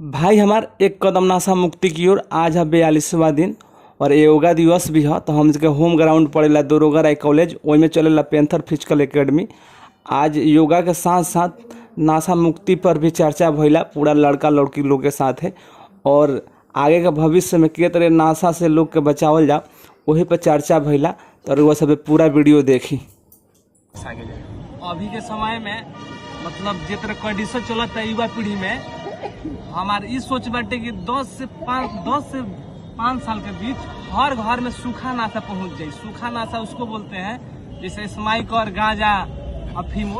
भाई हमार एक कदम नशा मुक्ति की ओर। आज है 42वां दिन और योगा दिवस भी है। तो हम होम ग्राउंड पड़ेला दरोगा राय कॉलेज, वही में चलेला पैंथर फिजिकल एकेडमी। आज योगा के साथ साथ नशा मुक्ति पर भी चर्चा भइला, पूरा लड़का लड़की लोग के साथ है। और आगे के भविष्य में किस तरह नशा से लोग के बचावल जा, वही पर चर्चा भइला। तो वो सब पूरा वीडियो देखी। अभी के समय में मतलब जितना कंडीशन चलता है युवा पीढ़ी में, हमारे इस सोच बाटे कि 10 से 5 साल के बीच हर घर में सूखा नशा पहुंच जाए। सूखा नशा उसको बोलते हैं जैसे स्माइक और गांजा अफीम।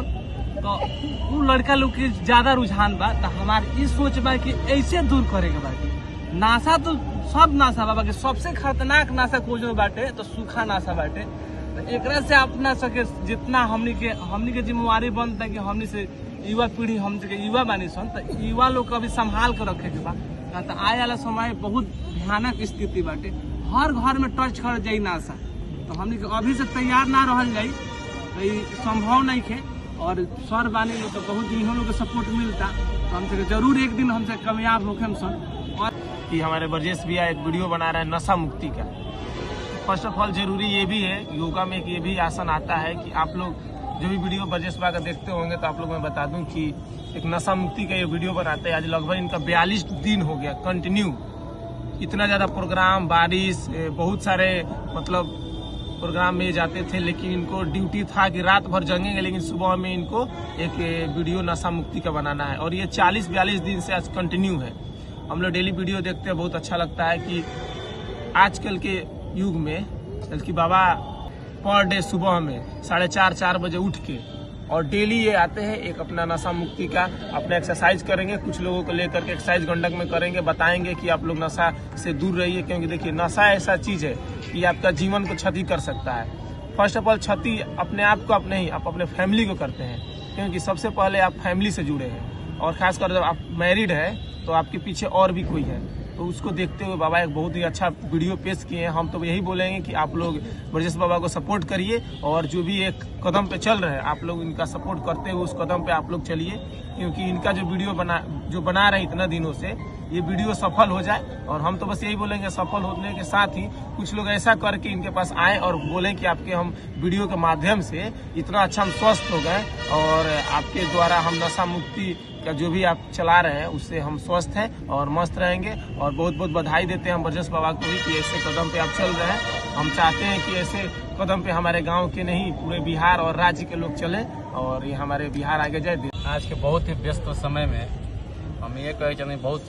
तो वो लड़का लोग के ज्यादा रुझान बा। तो हमारे इस सोच बा कि ऐसे दूर करे के बाटे। नशा तो सब नशा बाबा के सबसे खतरनाक नशा खोजो बाटे तो सूखा नशा बाटे। तो एकरा से अपना सके जितना हमनी के जिम्मेवारी बनता है कि हमनी से युवा पीढ़ी हम युवा बानी सन, तो युवा लोग को अभी संभाल के रखे के बा। तो आए वाला समय बहुत भयानक स्थिति बाटे। हर घर में टच कर जाई नशा। तो हमनी के अभी से तैयार ना रहल जाई तो ये संभव नहीं है। और सर बानी लोग तो बहुत इन्हों लोग के सपोर्ट मिलता, तो हमसे जरूर एक दिन हमसे कामयाब होके सन। और कि हमारे ब्रजेश भैया एक वीडियो बना रहे हैं नशा मुक्ति का। फर्स्ट ऑफ ऑल जरूरी ये भी है, योगा में एक ये भी आसन आता है कि आप लोग जो भी वीडियो ब्रजेश भैया का देखते होंगे तो आप लोग मैं बता दूं कि एक नशा मुक्ति का ये वीडियो बनाते हैं। आज लगभग इनका 42 दिन हो गया कंटिन्यू। इतना ज्यादा प्रोग्राम, बारिश, बहुत सारे मतलब प्रोग्राम में जाते थे, लेकिन इनको ड्यूटी था कि रात भर जगेंगे, लेकिन सुबह में इनको एक वीडियो नशा मुक्ति का बनाना है। और ये 40-42 दिन से आज कंटिन्यू है। हम लोग डेली वीडियो देखते हैं, बहुत अच्छा लगता है कि आजकल के युग में बल्कि बाबा पर डे सुबह में 4:30-4 बजे उठ के और डेली ये आते हैं एक अपना नशा मुक्ति का अपना एक्सरसाइज करेंगे। कुछ लोगों को लेकर के एक्सरसाइज गंडक में करेंगे, बताएंगे कि आप लोग नशा से दूर रहिए। क्योंकि देखिए नशा ऐसा चीज है कि आपका जीवन को क्षति कर सकता है। फर्स्ट ऑफ ऑल क्षति अपने आप को आप नहीं, आप अपने फैमिली को करते हैं। क्योंकि सबसे पहले आप फैमिली से जुड़े हैं और खासकर जब आप मैरिड है तो आपके पीछे और भी कोई है। तो उसको देखते हुए बाबा एक बहुत ही अच्छा वीडियो पेश किए हैं। हम तो यही बोलेंगे कि आप लोग ब्रजेश बाबा को सपोर्ट करिए और जो भी एक कदम पे चल रहे हैं आप लोग इनका सपोर्ट करते हुए उस कदम पे आप लोग चलिए। क्योंकि इनका जो वीडियो बना रहे इतना दिनों से, ये वीडियो सफल हो जाए। और हम तो बस यही बोलेंगे सफल होने के साथ ही कुछ लोग ऐसा करके इनके पास आए और बोलें कि आपके हम वीडियो के माध्यम से इतना अच्छा हम स्वस्थ हो गए और आपके द्वारा हम नशा मुक्ति का जो भी आप चला रहे हैं उससे हम स्वस्थ हैं और मस्त रहेंगे। और बहुत बहुत बधाई देते हैं हम ब्रजेश बाबा को भी कि ऐसे कदम पे आप चल रहे हैं। हम चाहते हैं कि ऐसे कदम पे हमारे गांव के नहीं पूरे बिहार और राज्य के लोग चले और ये हमारे बिहार आगे जाए। आज के बहुत ही व्यस्त समय में हम ये कहे चाहते बहुत